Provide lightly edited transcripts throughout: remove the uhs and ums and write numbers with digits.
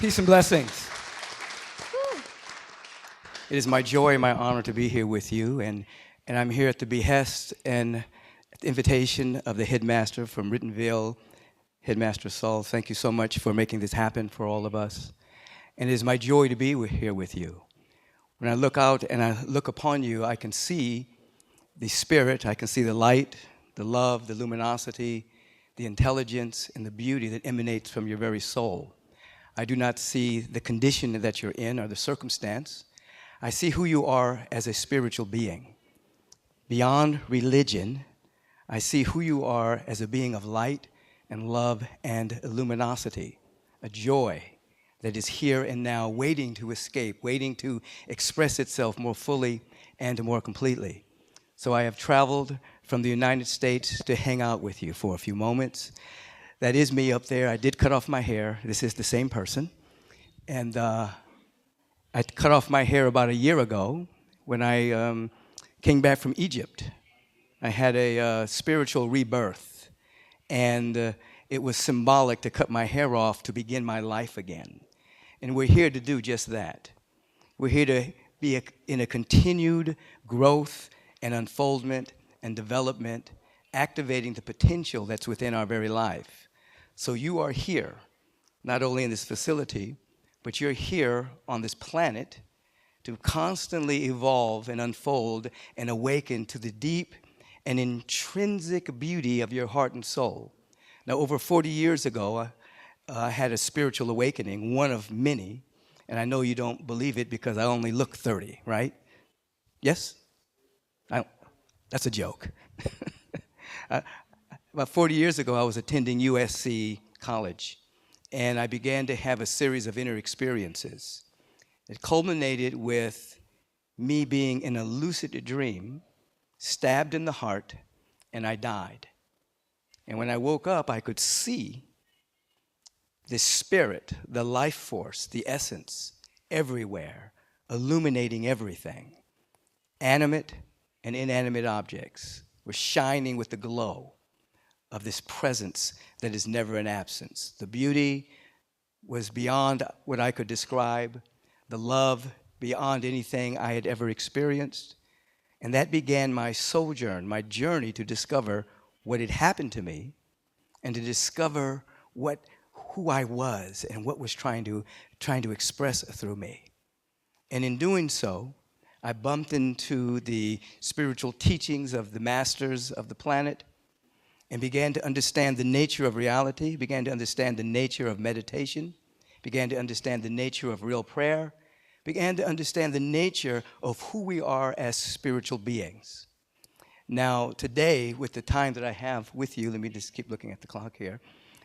Peace and blessings. It is my joy and my honor to be here with you, and I'm here at the behest and at the invitation of the headmaster from Rittenville, Headmaster Saul. Thank you so much for making this happen for all of us. And it is my joy to be here with you. When I look out and I look upon you, I can see the spirit, I can see the light, the love, the luminosity, the intelligence, and the beauty that emanates from your very soul. I do not see the condition that you're in or the circumstance. I see who you are as a spiritual being. Beyond religion, I see who you are as a being of light and love and luminosity, a joy that is here and now waiting to escape, waiting to express itself more fully and more completely. So I have traveled from the United States to hang out with you for a few moments. That is me up there. I did cut off my hair. This is the same person. And I cut off my hair about a year ago when I came back from Egypt. I had a spiritual rebirth, and it was symbolic to cut my hair off to begin my life again. And we're here to do just that. We're here to be in a continued growth and unfoldment and development, activating the potential that's within our very life. So you are here, not only in this facility, but you're here on this planet to constantly evolve and unfold and awaken to the deep and intrinsic beauty of your heart and soul. Now, over 40 years ago, I had a spiritual awakening, one of many, and I know you don't believe it because I only look 30, right? Yes? That's a joke. About 40 years ago, I was attending USC College, and I began to have a series of inner experiences. It culminated with me being in a lucid dream, stabbed in the heart, and I died. And when I woke up, I could see the spirit, the life force, the essence everywhere, illuminating everything. Animate and inanimate objects were shining with the glow of this presence that is never an absence. The beauty was beyond what I could describe, the love beyond anything I had ever experienced. And that began my sojourn, my journey to discover what had happened to me and to discover who I was and what was trying to express through me. And in doing so, I bumped into the spiritual teachings of the masters of the planet and began to understand the nature of reality, began to understand the nature of meditation, began to understand the nature of real prayer, began to understand the nature of who we are as spiritual beings. Now, today, with the time that I have with you, let me just keep looking at the clock here.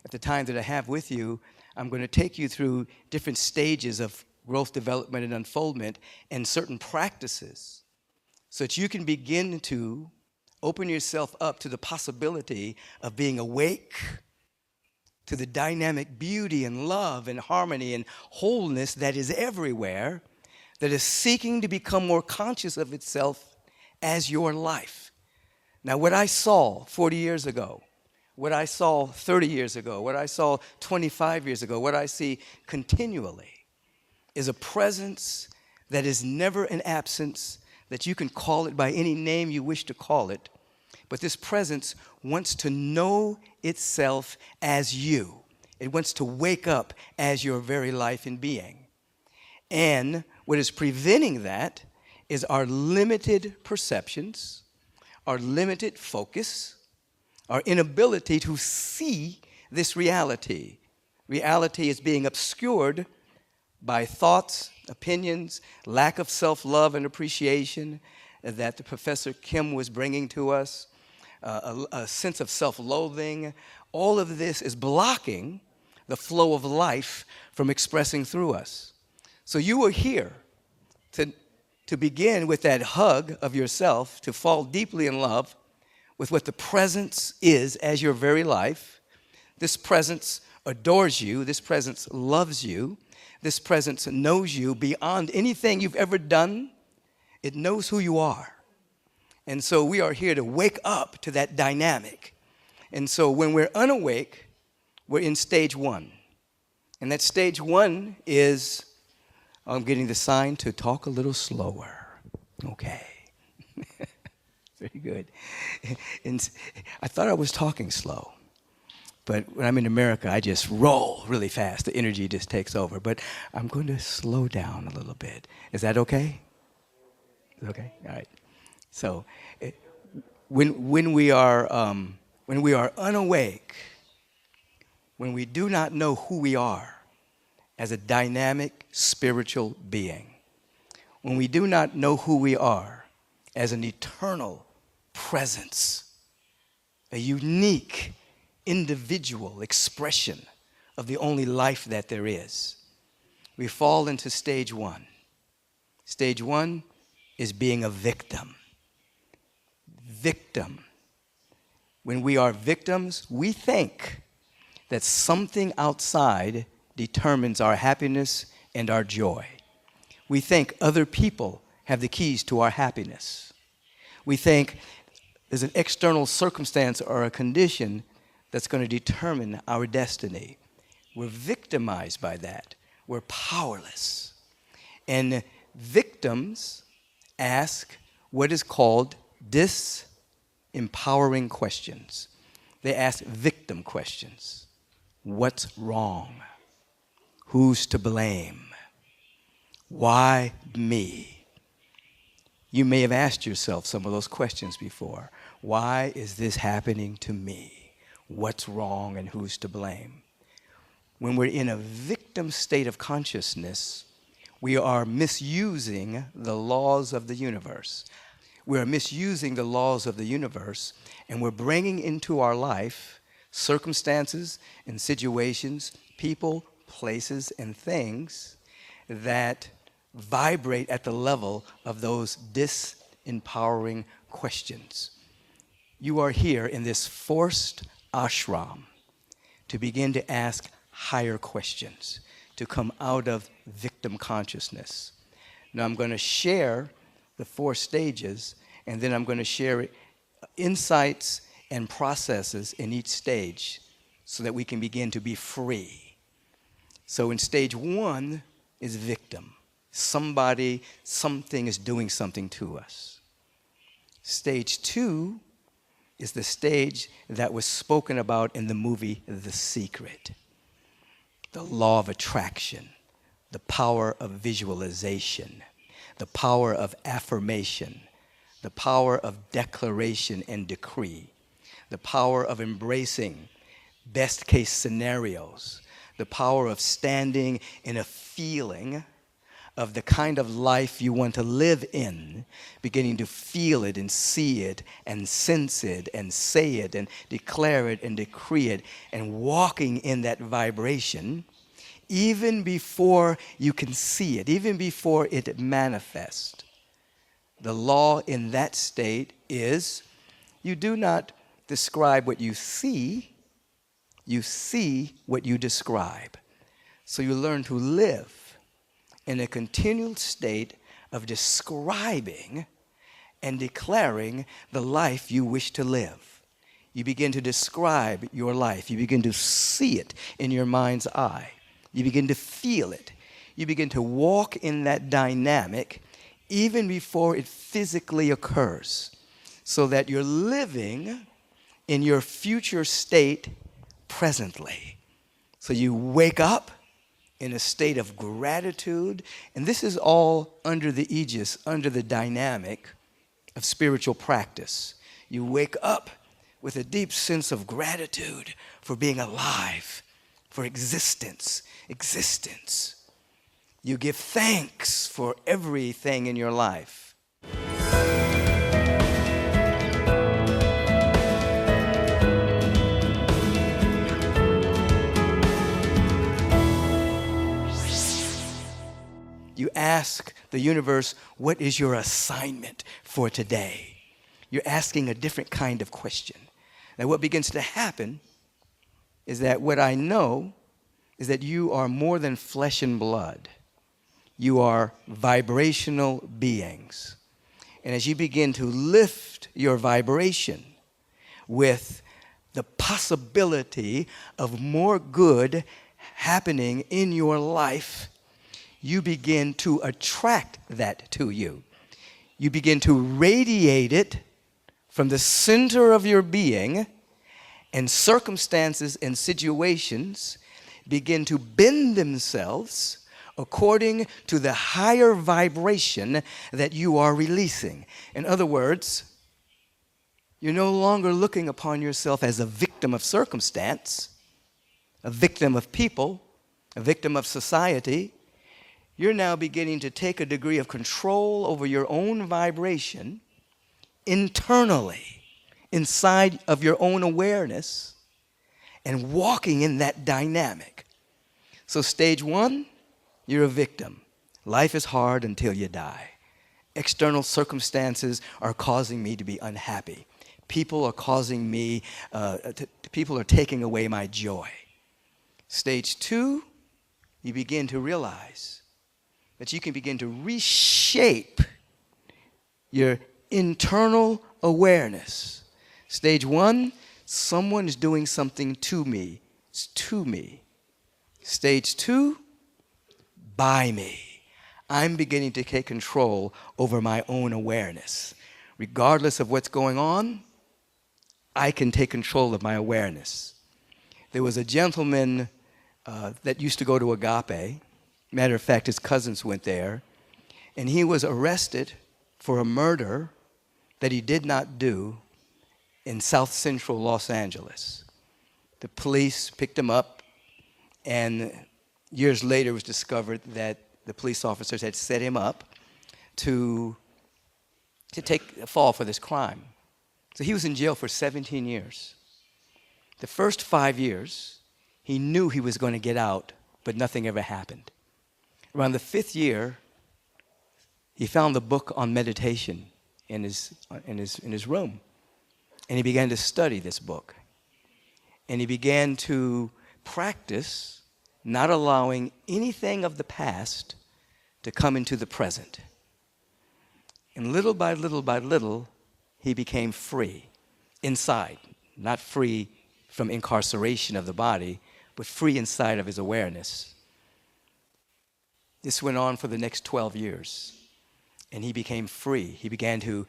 At the time that I have with you, I'm going to take you through different stages of growth, development, and unfoldment and certain practices so that you can begin to open yourself up to the possibility of being awake to the dynamic beauty and love and harmony and wholeness that is everywhere, that is seeking to become more conscious of itself as your life. Now, what I saw 40 years ago, what I saw 30 years ago, what I saw 25 years ago, what I see continually is a presence that is never an absence, that you can call it by any name you wish to call it, but this presence wants to know itself as you. It wants to wake up as your very life and being. And what is preventing that is our limited perceptions, our limited focus, our inability to see this reality. Reality is being obscured by thoughts, opinions, lack of self-love and appreciation that the Professor Kim was bringing to us, a sense of self-loathing. All of this is blocking the flow of life from expressing through us. So you are here to begin with that hug of yourself, to fall deeply in love with what the presence is as your very life. This presence adores you. This presence loves you. This presence knows you beyond anything you've ever done. It knows who you are. And so we are here to wake up to that dynamic. And so when we're unawake, we're in stage one. And that stage one is, I'm getting the sign to talk a little slower. Okay. Very good. And I thought I was talking slow. But when I'm in America, I just roll really fast. The energy just takes over. But I'm going to slow down a little bit. Is that okay? Okay? All right. So when we are unawake, when we do not know who we are as a dynamic spiritual being, when we do not know who we are as an eternal presence, a unique individual expression of the only life that there is, we fall into stage one. Stage one is being a victim. Victim. When we are victims, we think that something outside determines our happiness and our joy. We think other people have the keys to our happiness. We think there's an external circumstance or a condition that's going to determine our destiny. We're victimized by that. We're powerless. And victims ask what is called disempowering questions. They ask victim questions. What's wrong? Who's to blame? Why me? You may have asked yourself some of those questions before. Why is this happening to me? What's wrong and who's to blame? When we're in a victim state of consciousness, we are misusing the laws of the universe. We are misusing the laws of the universe, and we're bringing into our life circumstances and situations, people, places, and things that vibrate at the level of those disempowering questions. You are here in this forced ashram to begin to ask higher questions, to come out of victim consciousness. Now I'm going to share the 4 stages, and then I'm going to share insights and processes in each stage so that we can begin to be free. So in stage 1 is victim. Somebody, something is doing something to us. Stage 2 is the stage that was spoken about in the movie The Secret. The law of attraction, the power of visualization, the power of affirmation, the power of declaration and decree, the power of embracing best case scenarios, the power of standing in a feeling of the kind of life you want to live in, beginning to feel it and see it and sense it and say it and declare it and decree it and walking in that vibration even before you can see it, even before it manifests. The law in that state is you do not describe what you see what you describe. So you learn to live in a continual state of describing and declaring the life you wish to live. You begin to describe your life. You begin to see it in your mind's eye. You begin to feel it. You begin to walk in that dynamic even before it physically occurs, so that you're living in your future state presently. So you wake up in a state of gratitude, and this is all under the aegis, under the dynamic of spiritual practice. You wake up with a deep sense of gratitude for being alive, for existence. You give thanks for everything in your life. You ask the universe, what is your assignment for today? You're asking a different kind of question. Now what begins to happen is that what I know is that you are more than flesh and blood. You are vibrational beings. And as you begin to lift your vibration with the possibility of more good happening in your life, you begin to attract that to you. You begin to radiate it from the center of your being, and circumstances and situations begin to bend themselves according to the higher vibration that you are releasing. In other words, you're no longer looking upon yourself as a victim of circumstance, a victim of people, a victim of society. You're now beginning to take a degree of control over your own vibration internally, inside of your own awareness, and walking in that dynamic. So stage one, you're a victim. Life is hard until you die. External circumstances are causing me to be unhappy. People are causing me, people are taking away my joy. Stage two, you begin to realize that you can begin to reshape your internal awareness. Stage one, someone is doing something to me. It's to me. Stage two, by me. I'm beginning to take control over my own awareness. Regardless of what's going on, I can take control of my awareness. There was a gentleman that used to go to Agape. Matter of fact, his cousins went there, and he was arrested for a murder that he did not do in South Central Los Angeles. The police picked him up, and years later it was discovered that the police officers had set him up to take a fall for this crime. So he was in jail for 17 years. The first 5 years, he knew he was going to get out, but nothing ever happened. Around the 5th year, he found the book on meditation in his room. And he began to study this book. And he began to practice not allowing anything of the past to come into the present. And little by little by little, he became free inside, not free from incarceration of the body, but free inside of his awareness. This went on for the next 12 years, and he became free. He began to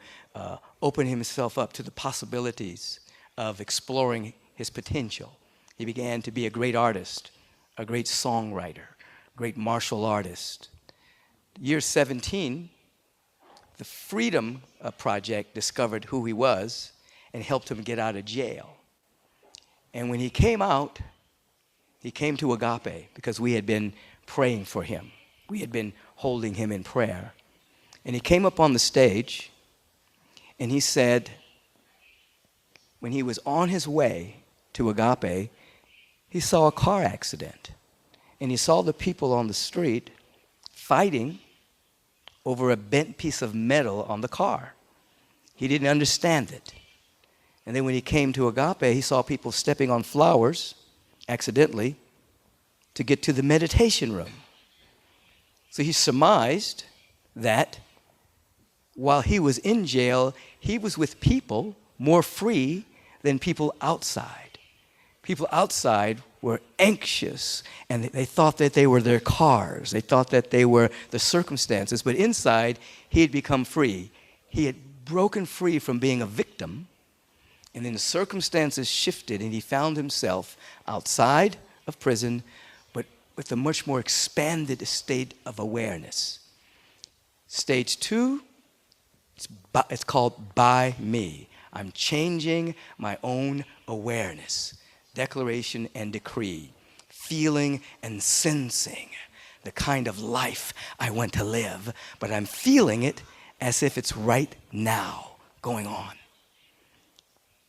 open himself up to the possibilities of exploring his potential. He began to be a great artist, a great songwriter, great martial artist. Year 17, the Freedom Project discovered who he was and helped him get out of jail. And when he came out, he came to Agape because we had been praying for him. We had been holding him in prayer. And he came up on the stage, and he said, when he was on his way to Agape, he saw a car accident. And he saw the people on the street fighting over a bent piece of metal on the car. He didn't understand it. And then when he came to Agape, he saw people stepping on flowers accidentally to get to the meditation room. So he surmised that while he was in jail, he was with people more free than people outside. People outside were anxious, and they thought that they were their cars. They thought that they were the circumstances. But inside, he had become free. He had broken free from being a victim, and then the circumstances shifted, and he found himself outside of prison, but with a much more expanded state of awareness. Stage 2, it's called by me. I'm changing my own awareness. Declaration and decree. Feeling and sensing the kind of life I want to live, but I'm feeling it as if it's right now going on.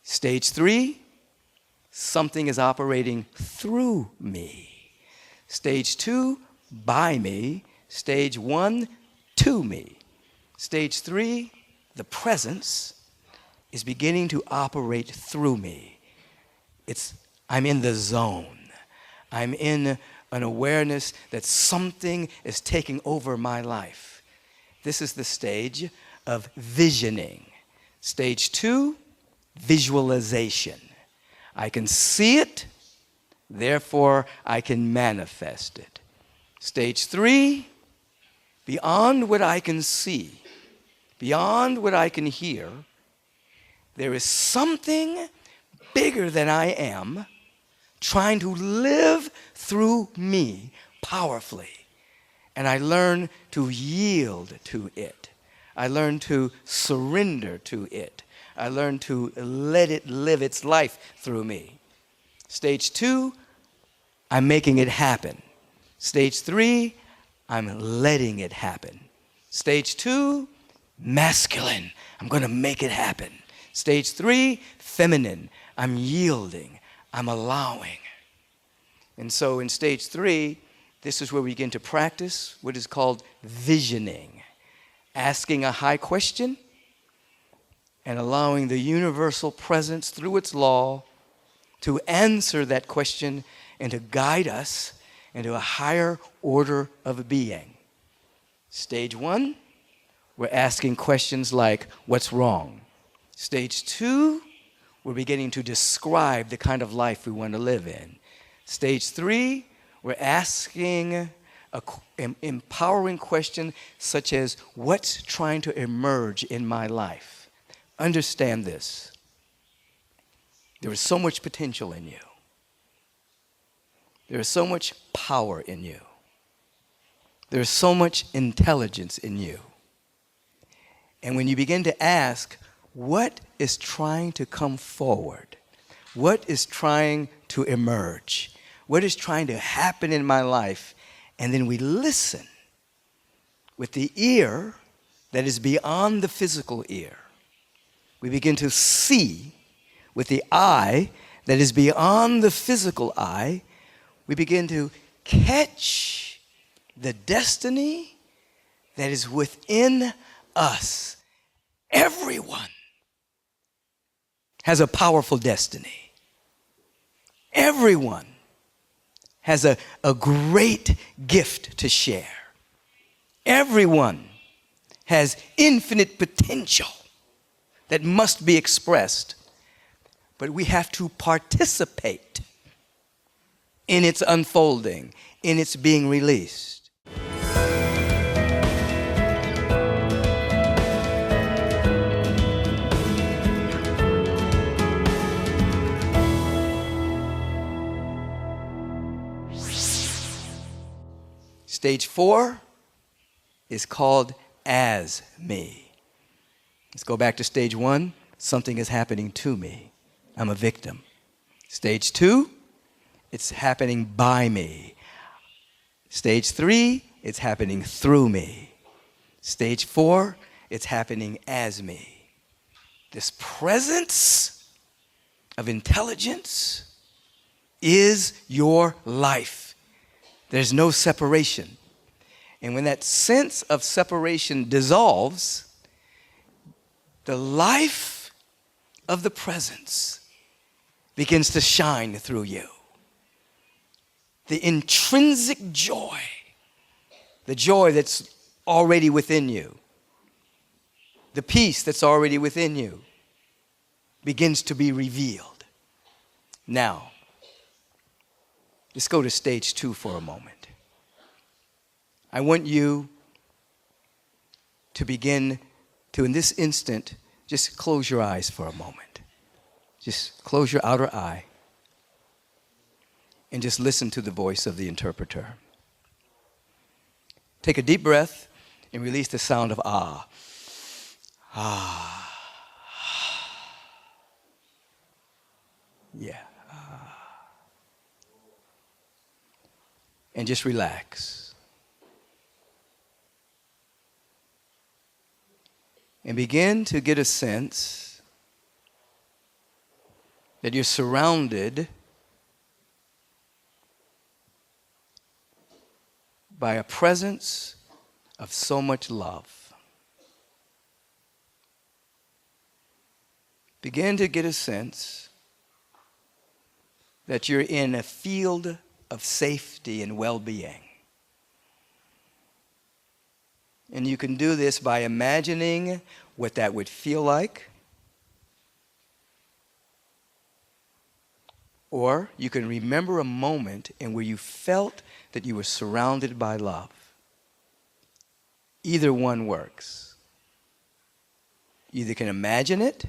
Stage 3, something is operating through me. Stage 2, by me. Stage 1, to me. Stage 3, the presence is beginning to operate through me. I'm in the zone. I'm in an awareness that something is taking over my life. This is the stage of visioning. Stage 2, visualization. I can see it, Therefore, I can manifest it. Stage 3, beyond what I can see, beyond what I can hear, there is something bigger than I am trying to live through me powerfully. And I learn to yield to it. I learn to surrender to it. I learn to let it live its life through me. Stage 2, I'm making it happen. Stage 3, I'm letting it happen. Stage 2, masculine. I'm going to make it happen. Stage 3, feminine. I'm yielding. I'm allowing. And so in stage 3, this is where we begin to practice what is called visioning. Asking a high question and allowing the universal presence through its law to answer that question and to guide us into a higher order of being. Stage 1, we're asking questions like, what's wrong? Stage 2, we're beginning to describe the kind of life we want to live in. Stage 3, we're asking an empowering question such as, what's trying to emerge in my life? Understand this. There is so much potential in you. There is so much power in you. There is so much intelligence in you. And when you begin to ask, what is trying to come forward? What is trying to emerge? What is trying to happen in my life? And then we listen with the ear that is beyond the physical ear. We begin to see with the eye that is beyond the physical eye. We begin to catch the destiny that is within us. Everyone has a powerful destiny. Everyone has a great gift to share. Everyone has infinite potential that must be expressed, but we have to participate in its unfolding, in its being released. Stage 4 is called as me. Let's go back to stage 1. Something is happening to me. I'm a victim. Stage 2, it's happening by me. Stage 3, it's happening through me. Stage 4, it's happening as me. This presence of intelligence is your life. There's no separation. And when that sense of separation dissolves, the life of the presence begins to shine through you. The intrinsic joy, the joy that's already within you, the peace that's already within you, begins to be revealed. Now, let's go to stage 2 for a moment. I want you to begin to, in this instant, just close your eyes for a moment. Just close your outer eye and just listen to the voice of the interpreter. Take a deep breath and release the sound of ah. Ah. Yeah. And just relax. And begin to get a sense that you're surrounded by a presence of so much love. Begin to get a sense that you're in a field of safety and well-being. And you can do this by imagining what that would feel like, Or you can remember a moment in where you felt that you were surrounded by love. Either one works. You either can imagine it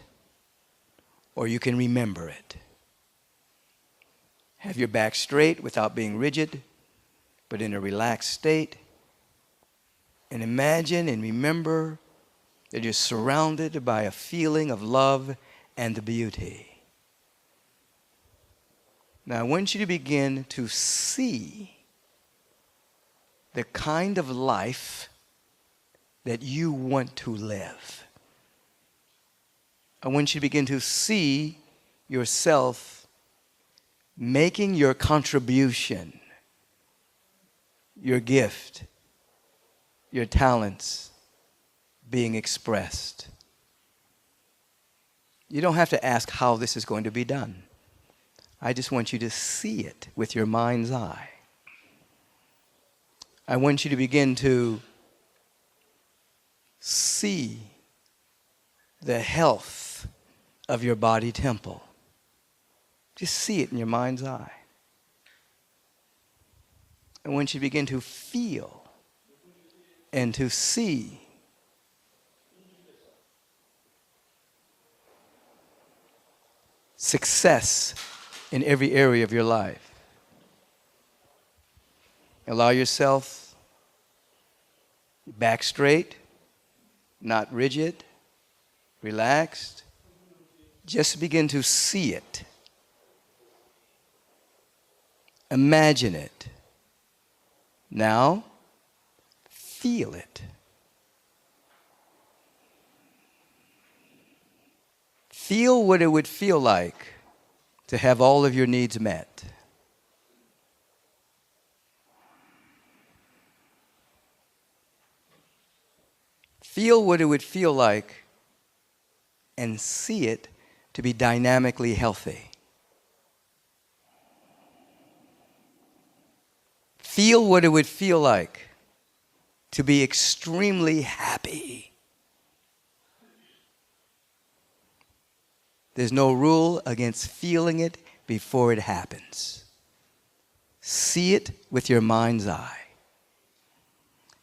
or you can remember it. Have your back straight without being rigid, but in a relaxed state. And imagine and remember that you're surrounded by a feeling of love and beauty. Now I want you to begin to see the kind of life that you want to live. I want you to begin to see yourself making your contribution, your gift, your talents being expressed. You don't have to ask how this is going to be done. I just want you to see it with your mind's eye. I want you to begin to see the health of your body temple. Just see it in your mind's eye. I want you to begin to feel and to see success in every area of your life. Allow yourself back straight, not rigid, relaxed. Just begin to see it. Imagine it. Now, feel it. Feel what it would feel like to have all of your needs met. Feel what it would feel like and see it to be dynamically healthy. Feel what it would feel like to be extremely happy. There's no rule against feeling it before it happens. See it with your mind's eye.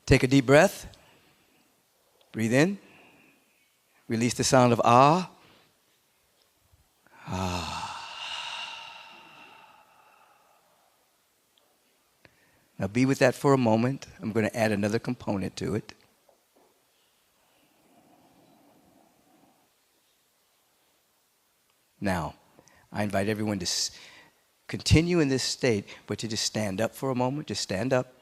Take a deep breath. Breathe in. Release the sound of ah. Ah. Now be with that for a moment. I'm going to add another component to it. Now, I invite everyone to continue in this state, but to just stand up for a moment. Just stand up.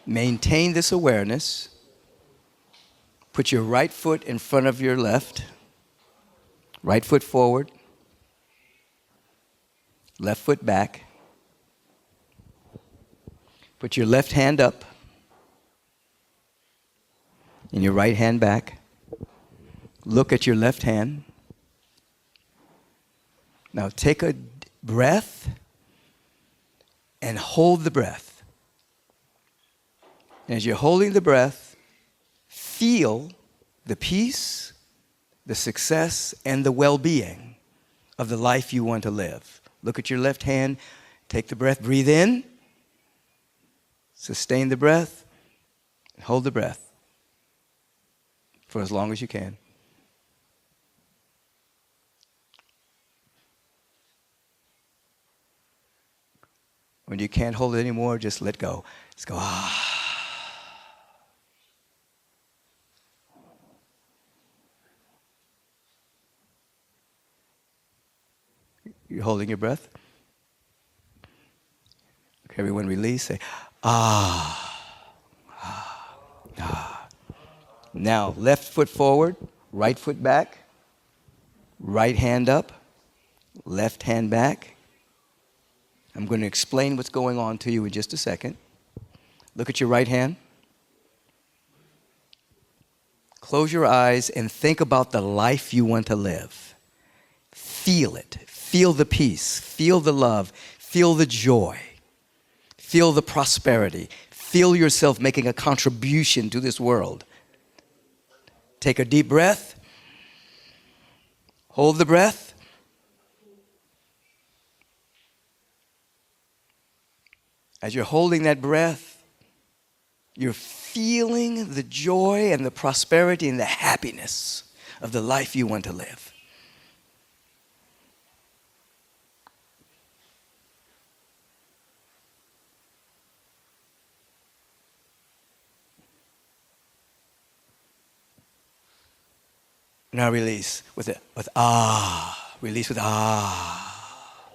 Maintain this awareness. Put your right foot in front of your left. Right foot forward. Left foot back. Put your left hand up. And your right hand back. Look at your left hand. Now take a breath and hold the breath. And as you're holding the breath, feel the peace, the success, and the well-being of the life you want to live. Look at your left hand. Take the breath. Breathe in. Sustain the breath. Hold the breath for as long as you can. When you can't hold it anymore, just let go. Just go, ah. You're holding your breath. Okay, everyone release. Say, ah, ah, ah. Now, left foot forward, right foot back, right hand up, left hand back. I'm going to explain what's going on to you in just a second. Look at your right hand. Close your eyes and think about the life you want to live. Feel it. Feel the peace. Feel the love. Feel the joy. Feel the prosperity. Feel yourself making a contribution to this world. Take a deep breath. Hold the breath. As you're holding that breath, you're feeling the joy and the prosperity and the happiness of the life you want to live. Now release with ah. Release with ah.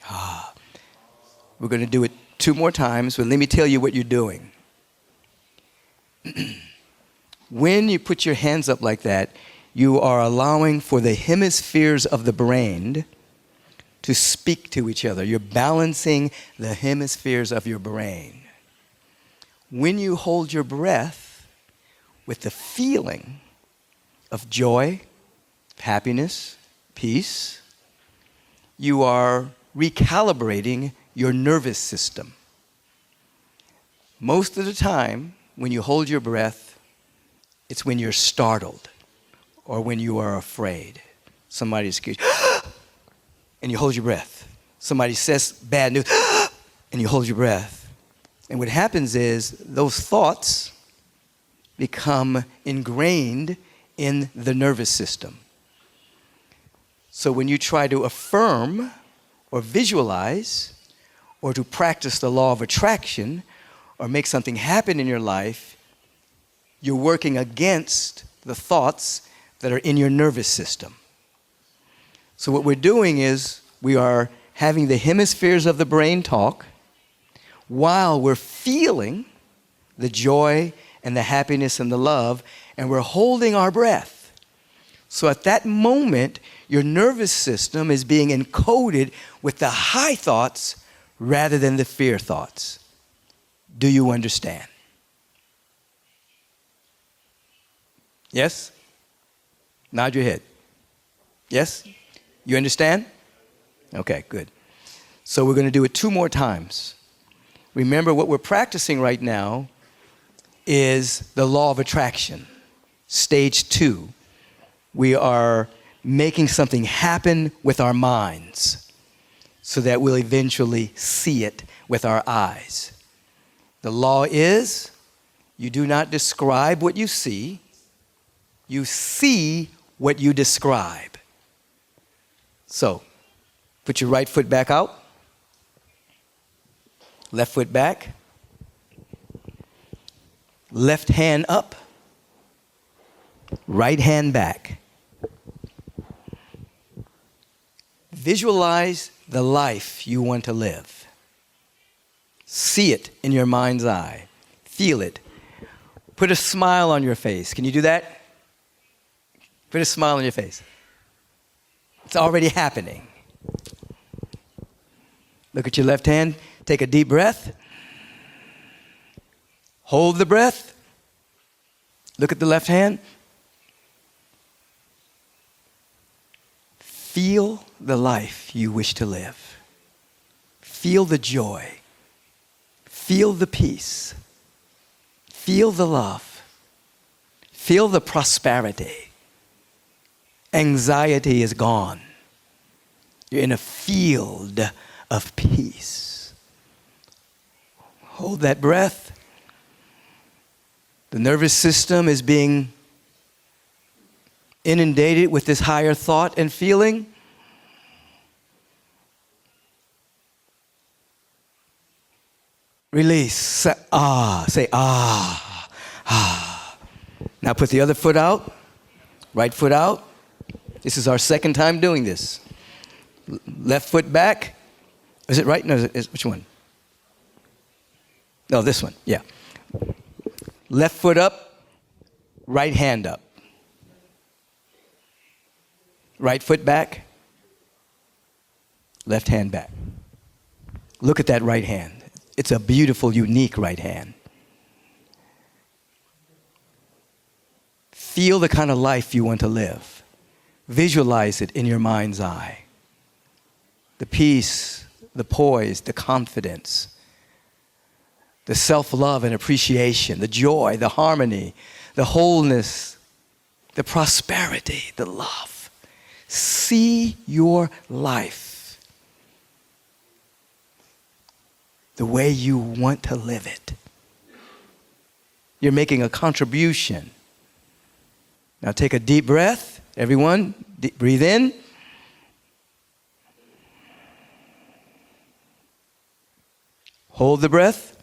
Ah. We're going to do it 2 more times, but let me tell you what you're doing. When you put your hands up like that, you are allowing for the hemispheres of the brain to speak to each other. You're balancing the hemispheres of your brain. When you hold your breath with the feeling of joy, happiness, peace, you are recalibrating your nervous system. Most of the time, when you hold your breath, it's when you're startled or when you are afraid. Somebody's scared, and you hold your breath. Somebody says bad news, and you hold your breath. And what happens is those thoughts become ingrained in the nervous system. So when you try to affirm or visualize or to practice the law of attraction or make something happen in your life, you're working against the thoughts that are in your nervous system. So what we're doing is we are having the hemispheres of the brain talk while we're feeling the joy and the happiness and the love, and we're holding our breath. So at that moment, your nervous system is being encoded with the high thoughts rather than the fear thoughts. Do you understand? Yes? Nod your head. Yes? You understand? Okay, good. So we're going to do it 2 more times. Remember, what we're practicing right now is the law of attraction. Stage 2. We are making something happen with our minds so that we'll eventually see it with our eyes. The law is you do not describe what you see what you describe. So, put your right foot back out, left foot back, left hand up, right hand back. Visualize the life you want to live. See it in your mind's eye. Feel it. Put a smile on your face. Can you do that? Put a smile on your face. It's already happening. Look at your left hand. Take a deep breath. Hold the breath. Look at the left hand. Feel the life you wish to live. Feel the joy. Feel the peace. Feel the love. Feel the prosperity. Anxiety is gone. You're in a field of peace. Hold that breath. The nervous system is being inundated with this higher thought and feeling. Release. Say ah. Say ah. Ah. Now put the other foot out. Right foot out. This is our second time doing this. Left foot back. Is it right? No, which one? No, this one. Yeah. Left foot up. Right hand up. Right foot back. Left hand back. Look at that right hand. It's a beautiful, unique right hand. Feel the kind of life you want to live. Visualize it in your mind's eye. The peace, the poise, the confidence, the self-love and appreciation, the joy, the harmony, the wholeness, the prosperity, the love. See your life the way you want to live it. You're making a contribution. Now take a deep breath. Everyone, breathe in. Hold the breath.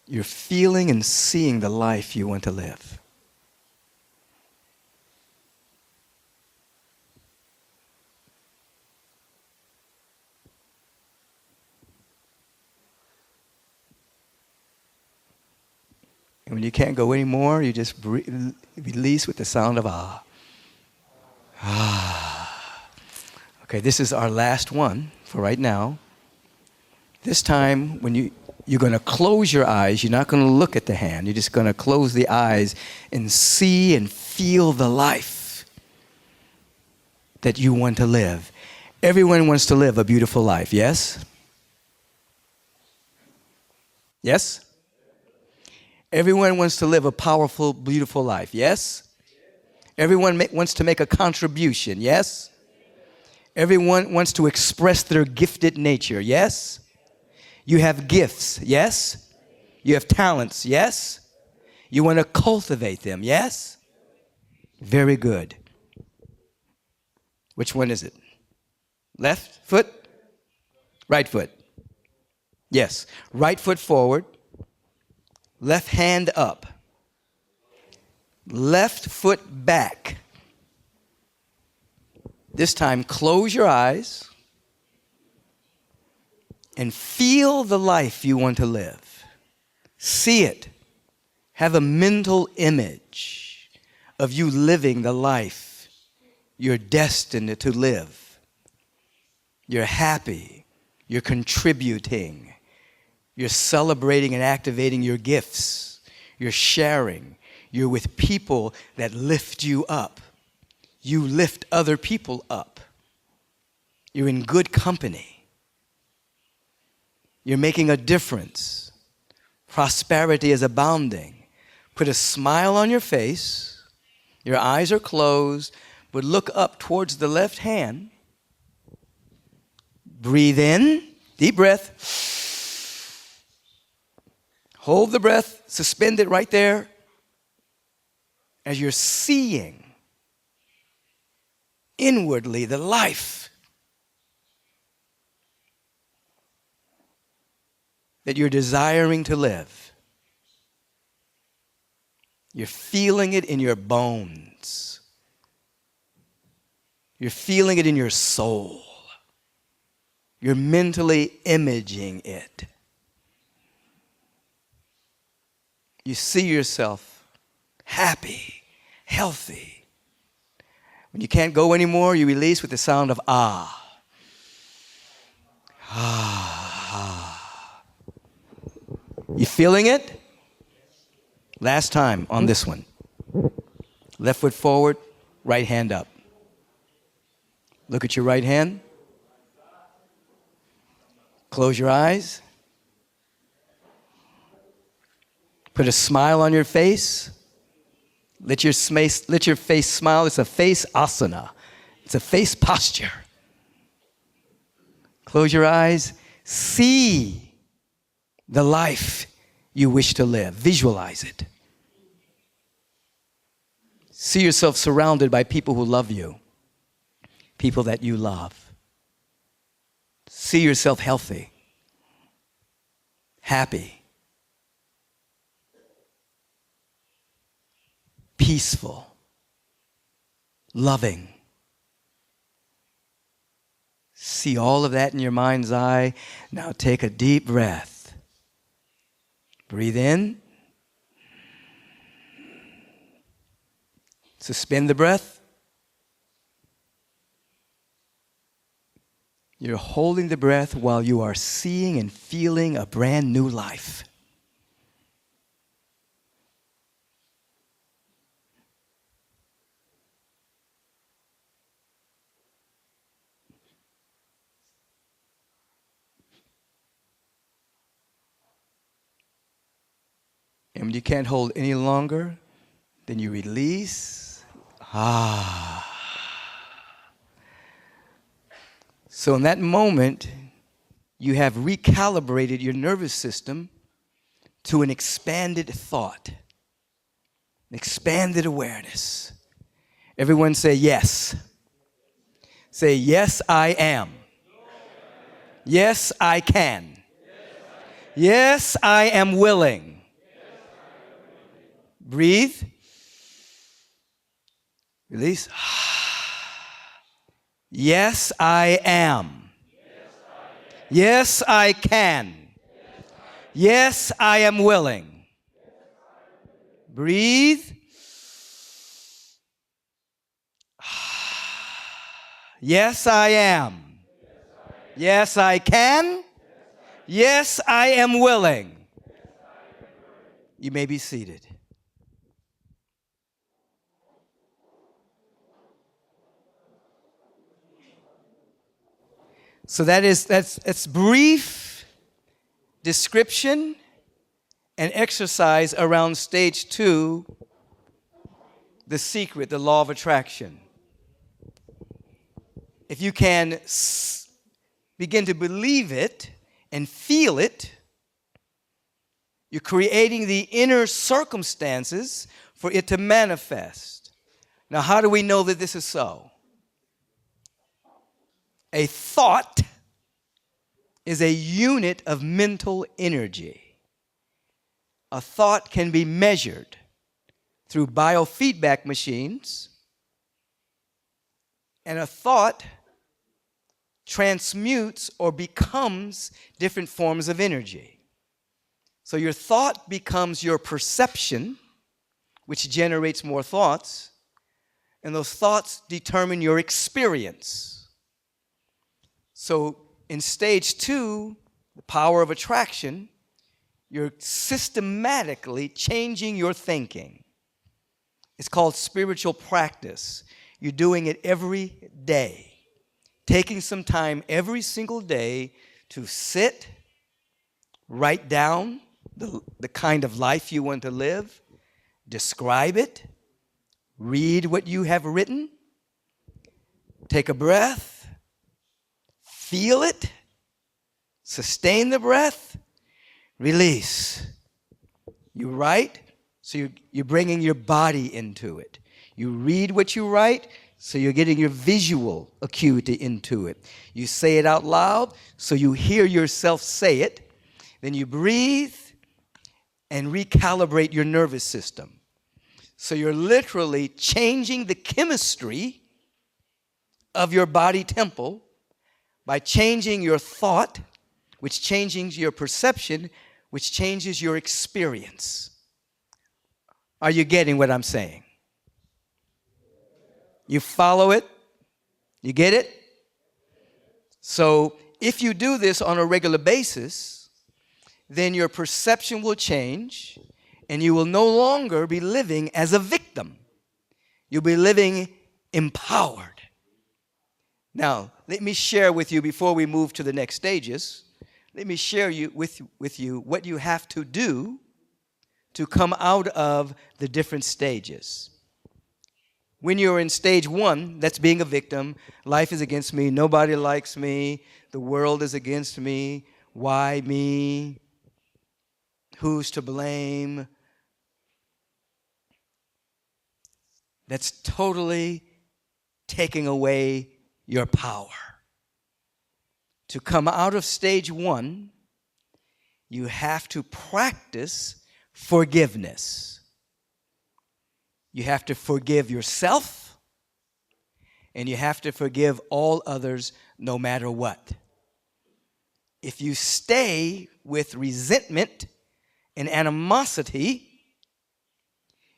You're feeling and seeing the life you want to live. And when you can't go anymore, you just release with the sound of ah. Ah. Okay, this is our last one for right now. This time, when you're going to close your eyes. You're not going to look at the hand. You're just going to close the eyes and see and feel the life that you want to live. Everyone wants to live a beautiful life, yes? Yes? Everyone wants to live a powerful, beautiful life, yes? Everyone wants to make a contribution, yes? Everyone wants to express their gifted nature, yes? You have gifts, yes? You have talents, yes? You want to cultivate them, yes? Very good. Which one is it? Left foot? Right foot? Yes. Right foot forward. Left hand up. Left foot back. This time, close your eyes and feel the life you want to live. See it. Have a mental image of you living the life you're destined to live. You're happy. You're contributing. You're celebrating and activating your gifts. You're sharing. You're with people that lift you up. You lift other people up. You're in good company. You're making a difference. Prosperity is abounding. Put a smile on your face. Your eyes are closed, but look up towards the left hand. Breathe in, deep breath. Hold the breath, suspend it right there as you're seeing inwardly the life that you're desiring to live. You're feeling it in your bones. You're feeling it in your soul. You're mentally imaging it. You see yourself happy, healthy. When you can't go anymore, you release with the sound of ah. Ah, ah. You feeling it? Last time on this one. Left foot forward, right hand up. Look at your right hand. Close your eyes. Put a smile on your face. Let your face smile. It's a face asana. It's a face posture. Close your eyes. See the life you wish to live. Visualize it. See yourself surrounded by people who love you, people that you love. See yourself healthy, happy, peaceful, loving. See all of that in your mind's eye. Now take a deep breath. Breathe in. Suspend the breath. You're holding the breath while you are seeing and feeling a brand new life. And when you can't hold any longer, then you release. So in that moment, you have recalibrated your nervous system to an expanded thought, an expanded awareness. Everyone say yes. Say, yes, I am. Yes, I can. Yes, I am willing. Breathe. Release. Yes, I am. Yes, I can. Yes, I am willing. Breathe. Yes, I am. Yes, I can. Yes, I am willing. You may be seated. So that's brief description and exercise around stage 2, the secret, the law of attraction. If you can begin to believe it and feel it, you're creating the inner circumstances for it to manifest. Now, how do we know that this is so? A thought is a unit of mental energy. A thought can be measured through biofeedback machines, and a thought transmutes or becomes different forms of energy. So your thought becomes your perception, which generates more thoughts, and those thoughts determine your experience. So in stage 2, the power of attraction, you're systematically changing your thinking. It's called spiritual practice. You're doing it every day. Taking some time every single day to sit, write down the kind of life you want to live, describe it, read what you have written, take a breath, feel it, sustain the breath, release. You write, so you're bringing your body into it. You read what you write, so you're getting your visual acuity into it. You say it out loud, so you hear yourself say it. Then you breathe and recalibrate your nervous system. So you're literally changing the chemistry of your body temple by changing your thought, which changes your perception, which changes your experience. Are you getting what I'm saying? You follow it? You get it? So if you do this on a regular basis, then your perception will change, and you will no longer be living as a victim. You'll be living empowered. Now, let me share with you, before we move to the next stages, let me share with you what you have to do to come out of the different stages. When you're in stage 1, that's being a victim. Life is against me. Nobody likes me. The world is against me. Why me? Who's to blame? That's totally taking away your power. To come out of stage 1, you have to practice forgiveness. You have to forgive yourself, and you have to forgive all others no matter what. If you stay with resentment and animosity,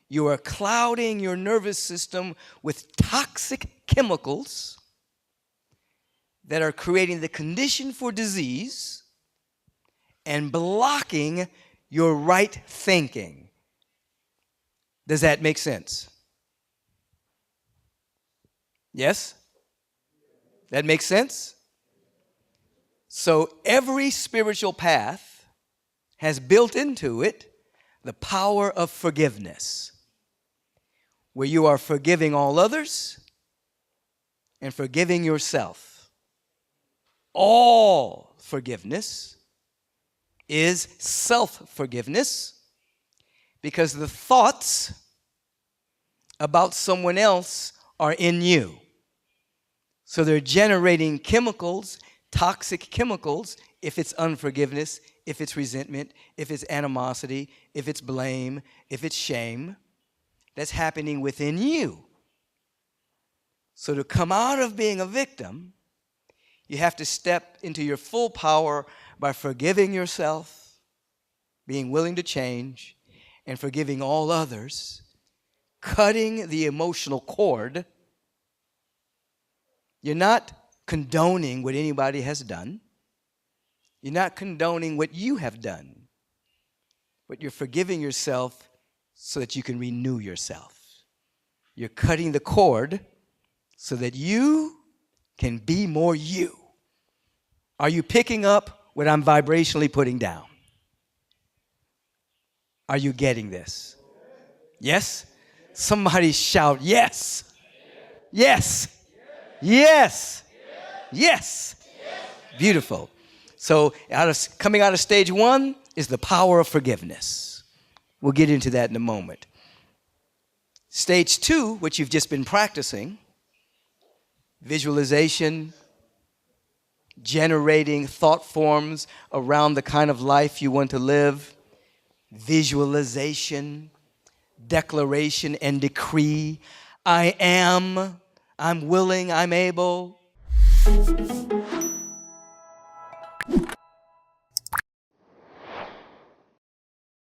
you are clouding your nervous system with toxic chemicals that are creating the condition for disease and blocking your right thinking. Does that make sense? Yes? That makes sense? So every spiritual path has built into it the power of forgiveness, where you are forgiving all others and forgiving yourself. All forgiveness is self-forgiveness, because the thoughts about someone else are in you. So they're generating chemicals, toxic chemicals, if it's unforgiveness, if it's resentment, if it's animosity, if it's blame, if it's shame. That's happening within you. So to come out of being a victim, you have to step into your full power by forgiving yourself, being willing to change, and forgiving all others, cutting the emotional cord. You're not condoning what anybody has done. You're not condoning what you have done. But you're forgiving yourself so that you can renew yourself. You're cutting the cord so that you can be more you. Are you picking up what I'm vibrationally putting down? Are you getting this? Yes? Somebody shout, yes. Yes. Yes. Yes. Beautiful. So coming out of stage one is the power of forgiveness. We'll get into that in a moment. Stage two, which you've just been practicing, visualization, generating thought forms around the kind of life you want to live, visualization, declaration and decree. I am, I'm willing, I'm able.